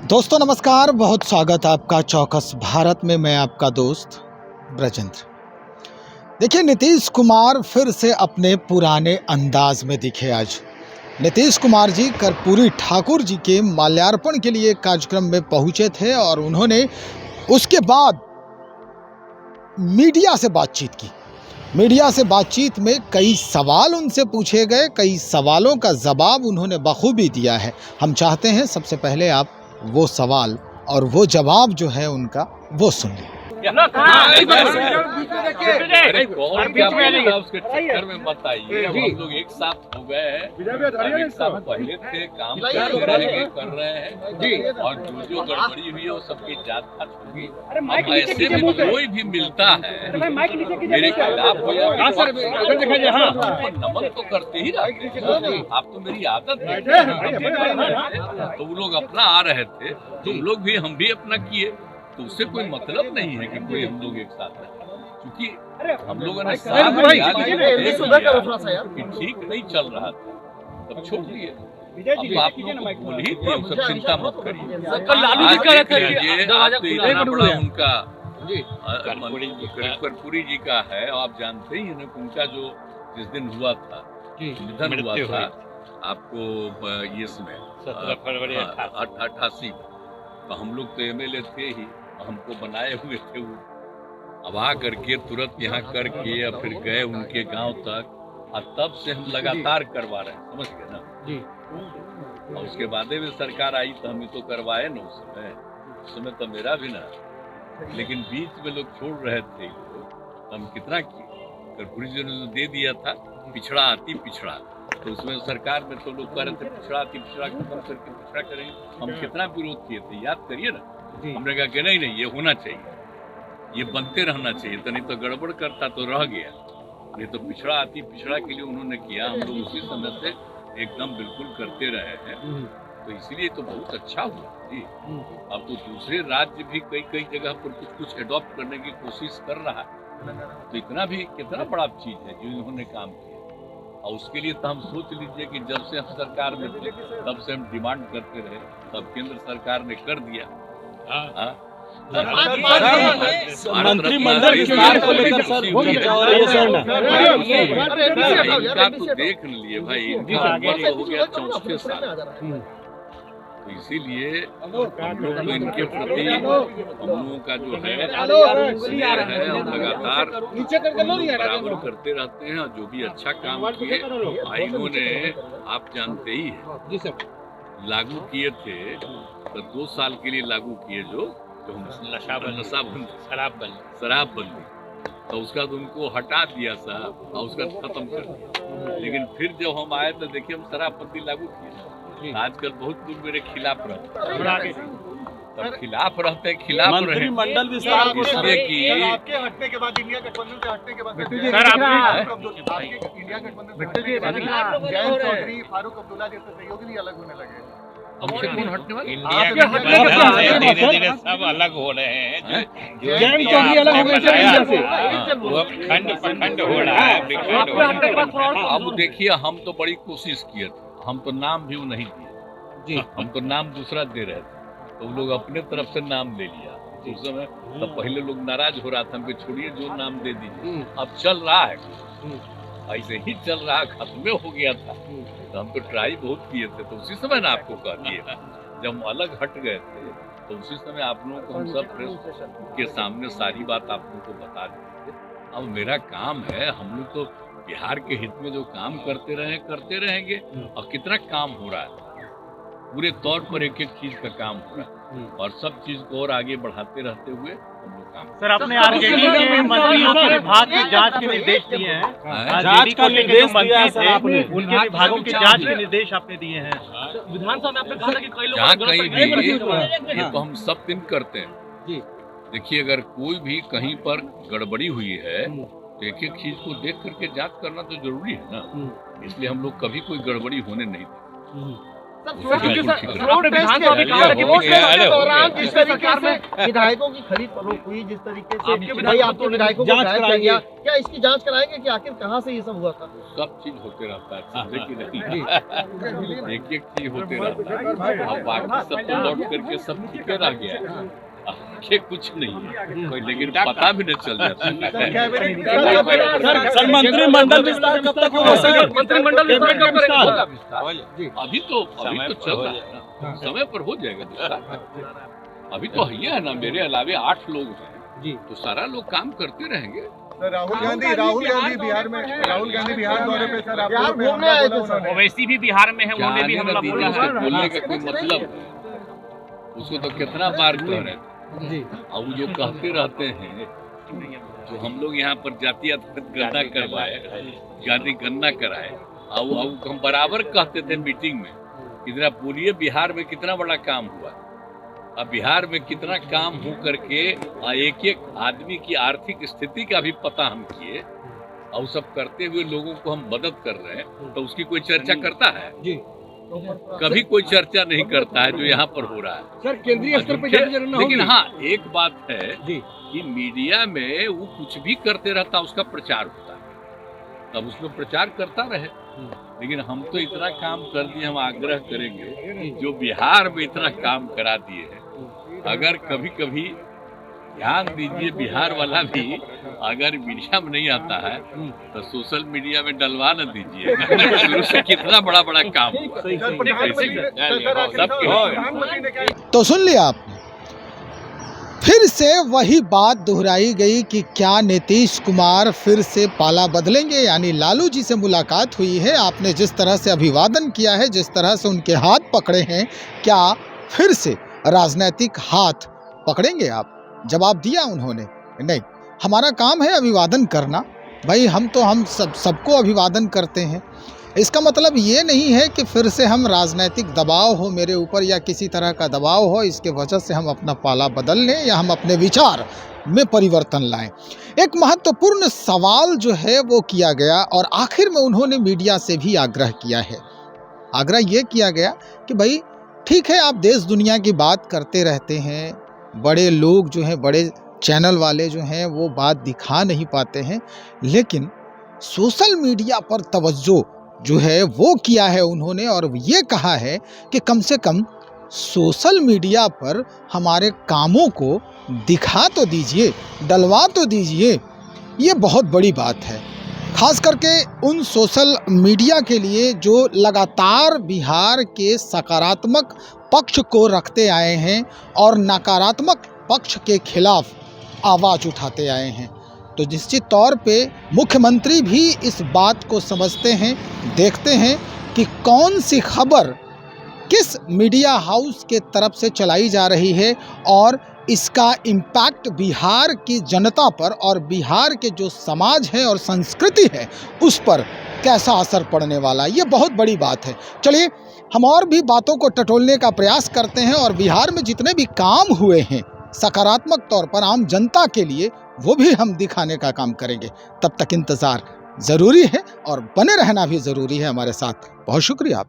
दोस्तों नमस्कार, बहुत स्वागत है आपका चौकस भारत में। मैं आपका दोस्त ब्रजेंद्र। देखिए, नीतीश कुमार फिर से अपने पुराने अंदाज में दिखे आज। नीतीश कुमार जी कर्पूरी ठाकुर जी के माल्यार्पण के लिए कार्यक्रम में पहुंचे थे और उन्होंने उसके बाद मीडिया से बातचीत की। मीडिया से बातचीत में कई सवाल उनसे पूछे गए, कई सवालों का जवाब उन्होंने बखूबी दिया है। हम चाहते हैं सबसे पहले आप वो सवाल और वो जवाब जो है उनका वो सुन लें। अरे कौन क्या बोलता उसके चक्कर में मत आइए। हम लोग एक साथ हो गए हैं, एक साथ पहले थे, काम कर रहे हैं और जो गड़बड़ी हुई है वो सबकी जांच होगी। अब ऐसे में कोई भी मिलता है मेरे खिलाफ हो या नमन तो करते ही रहते हैं। आप तो मेरी आदत है। तो वो लोग अपना आ रहे थे, तुम लोग भी हम भी अपना किए, तो उससे कोई मतलब नहीं है कि कोई हम लोग एक साथ हैं। क्योंकि हम लोगों ने साथ कि ठीक नहीं चल रहा था, तब छोड़ दिए। अब आप लोग बोल ही थे, सब चिंता मत करिए। इतना बड़ा उनका कर्पूरी जी का है, आप जानते ही हैं उनका जो जिस दिन हुआ था, निधन हुआ था आपको इसमें 17 फरवरी 88। तो हम लोग तो एमएलए थे ही, हमको बनाए हुए थे वो। अब आ करके तुरंत यहाँ करके या फिर गए उनके गांव तक, और तब से हम लगातार करवा रहे हैं, समझ गए ना जी। और उसके बाद में सरकार आई तो हम तो करवाए ना उस समय तो मेरा भी ना, लेकिन बीच में लोग छोड़ रहे थे, तो हम कितना किए। कर्पूरी जी ने दे दिया था पिछड़ा आती पिछड़ा, तो उसमें सरकार में तो लोग कह रहे थे पिछड़ा आती पिछड़ा खत्म करके पिछड़ा करेंगे। हम कितना विरोध किए थे, याद करिए ना। हमने कहा कि नहीं ये होना चाहिए, ये बनते रहना चाहिए, तो नहीं तो गड़बड़ करता तो रह गया। नहीं तो पिछड़ा आती पिछड़ा के लिए उन्होंने किया, हम लोग उसी समय से एकदम बिल्कुल करते रहे हैं। तो इसलिए तो बहुत अच्छा हुआ जी। अब तो दूसरे राज्य भी कई जगह पर कुछ एडॉप्ट करने की कोशिश कर रहा है, तो इतना भी कितना बड़ा चीज है जो इन्होंने काम किया। और उसके लिए तो हम सोच लीजिए कि जब से हम सरकार में थे तब से हम डिमांड करते रहे, तब केंद्र सरकार ने कर दिया। मंत्रिमंडल विस्तार को लेकर सर इनका तो देख लिए भाई, इनका उम्र हो गया 64 साल। तो इसीलिए हम लोग तो इनके प्रति हम लोगों का जो है स्नेह है और लगातार बराबर करते रहते हैं। और जो भी अच्छा काम किए इन्होंने, आप जानते ही है, लागू किए थे तो 2 साल के लिए लागू किए जो शराबबंदी, तो उसका तो उनको हटा दिया साहब और उसका खत्म कर दिया। लेकिन फिर जब हम आए तो देखिए हम शराबबंदी लागू किए। आजकल बहुत लोग मेरे खिलाफ रहते, तब खिलाफ रहते हैं, खिलाफ रहे मंडल विस्तार इसलिए कि आपके हटने के बाद, इंडिया गठबंधन से हटने के बाद चौधरी फारूक अब्दुल्ला जैसे सहयोगी भी अलग होने लगे। हमसे कौन हटने वाले? धीरे-धीरे सब अलग हो रहे हैं। खंड हो रहा है। अब देखिए, हम तो बड़ी कोशिश किए थे, हम तो नाम भी नहीं दिए जी, हम तो नाम दूसरा दे रहे थे, तो लोग अपने तरफ से नाम ले लिया। उस समय तब पहले लोग नाराज हो रहा था, हमको छोड़िए जो नाम दे दीजिए। अब चल रहा है, ऐसे ही चल रहा, खत्म हो गया था। तो हम तो ट्राई बहुत किए थे, तो उसी समय ना आपको कह दिए, जब हम अलग हट गए थे तो उसी समय आप लोगों को हम सब प्रेस के सामने सारी बात आप लोगों को बता दी। अब मेरा काम है, हम लोग तो बिहार के हित में जो काम करते रहेंगे। और कितना काम हो रहा है, पूरे तौर पर एक चीज का काम हो रहा है, और सब चीज को और आगे बढ़ाते रहते हुए हम लोग काम। सर, आपने आरजेडी के मंत्रियों के विभाग की जांच के निर्देश दिए हैं, जांच का निर्देश दिया है सर आपने, उनके विभागों की जांच के निर्देश आपने दिए हैं। विधानसभा में आपने कहा था कि कई लोग ये तो हम सब दिन करते हैं। देखिए, अगर कोई भी कहीं पर गड़बड़ी हुई है तो एक चीज को देख करके जांच करना तो जरूरी है ना। इसलिए हम लोग कभी कोई गड़बड़ी होने नहीं देते। जिस तरीके से विधायकों की खरीद फरोख्त हुई, जिस तरीके से भाई आपके विधायकों को जांच कराएंगे, क्या इसकी जांच कराएंगे कि आखिर कहां से ये सब हुआ था? सब चीज होते रहता है, समझे कि नहीं? एक एक चीज होते रहता है। अब बाकी सब तो लौट करके सब ठीक रह गया है, आगे कुछ नहीं है, लेकिन पता भी नहीं चल जाता। सर मंत्रिमंडल विस्तार कब तक होगा? मंत्रिमंडल विस्तार अभी तो चल रहा है ना, समय पर हो जाएगा विस्तार। अभी तो है ना, मेरे अलावे 8 लोग हैं, तो सारा लोग काम करते रहेंगे। राहुल गांधी बिहार में, राहुल गांधी बिहार दौरे पे सर बिहार घूमने आए थे सर। ओवैसी भी बिहार में है, उन्होंने भी हमला बोला है। बोलने का कोई मतलब, उसको तो कितना बार कह रहे हैं। अब जो कहते रहते हैं, जो हम लोग यहाँ पर जातिगत गणना करवाए, जाति गणना कराए, अब हम बराबर कहते थे मीटिंग में, इतना बोलिए बिहार में कितना बड़ा काम हुआ। अब बिहार में कितना काम हो करके एक एक आदमी की आर्थिक स्थिति का भी पता हम किए, और सब करते हुए लोगों को हम मदद कर रहे हैं, तो उसकी कोई चर्चा करता है? कभी कोई चर्चा नहीं करता है जो यहाँ पर हो रहा है सर। केंद्रीय स्तर पे लेकिन हाँ, एक बात है कि मीडिया में वो कुछ भी करते रहता, उसका प्रचार होता है, तब उसमें प्रचार करता रहे। लेकिन हम तो इतना काम कर दिए, हम आग्रह करेंगे जो बिहार में इतना काम करा दिए हैं, अगर कभी कभी ध्यान दीजिए, बिहार वाला भी अगर मीडिया में नहीं आता है तो सोशल मीडिया में डलवा न दीजिए। शुरू से कितना बड़ा बड़ा काम तो सुन लिया आपने, फिर से वही बात दोहराई गई कि क्या नीतीश कुमार फिर से पाला बदलेंगे। यानी लालू जी से मुलाकात हुई है, आपने जिस तरह से अभिवादन किया है, जिस तरह से उनके हाथ पकड़े हैं, क्या फिर से राजनीतिक हाथ पकड़ेंगे आप? जवाब दिया उन्होंने, नहीं, हमारा काम है अभिवादन करना। भाई हम सबको अभिवादन करते हैं। इसका मतलब ये नहीं है कि फिर से हम राजनीतिक दबाव हो मेरे ऊपर या किसी तरह का दबाव हो, इसके वजह से हम अपना पाला बदल लें या हम अपने विचार में परिवर्तन लाएं। एक महत्वपूर्ण सवाल जो है वो किया गया, और आखिर में उन्होंने मीडिया से भी आग्रह किया है। आग्रह ये किया गया कि भाई ठीक है, आप देश दुनिया की बात करते रहते हैं, बड़े लोग जो हैं, बड़े चैनल वाले जो हैं, वो बात दिखा नहीं पाते हैं, लेकिन सोशल मीडिया पर तवज्जो जो है वो किया है उन्होंने, और ये कहा है कि कम से कम सोशल मीडिया पर हमारे कामों को दिखा तो दीजिए, डलवा तो दीजिए। ये बहुत बड़ी बात है, खास करके उन सोशल मीडिया के लिए जो लगातार बिहार के सकारात्मक पक्ष को रखते आए हैं और नकारात्मक पक्ष के खिलाफ आवाज़ उठाते आए हैं। तो निश्चित तौर पे मुख्यमंत्री भी इस बात को समझते हैं, देखते हैं कि कौन सी खबर किस मीडिया हाउस के तरफ से चलाई जा रही है, और इसका इम्पैक्ट बिहार की जनता पर और बिहार के जो समाज है और संस्कृति है उस पर कैसा असर पड़ने वाला। ये बहुत बड़ी बात है। चलिए हम और भी बातों को टटोलने का प्रयास करते हैं, और बिहार में जितने भी काम हुए हैं सकारात्मक तौर पर आम जनता के लिए, वो भी हम दिखाने का काम करेंगे। तब तक इंतज़ार ज़रूरी है और बने रहना भी ज़रूरी है हमारे साथ। बहुत शुक्रिया आप।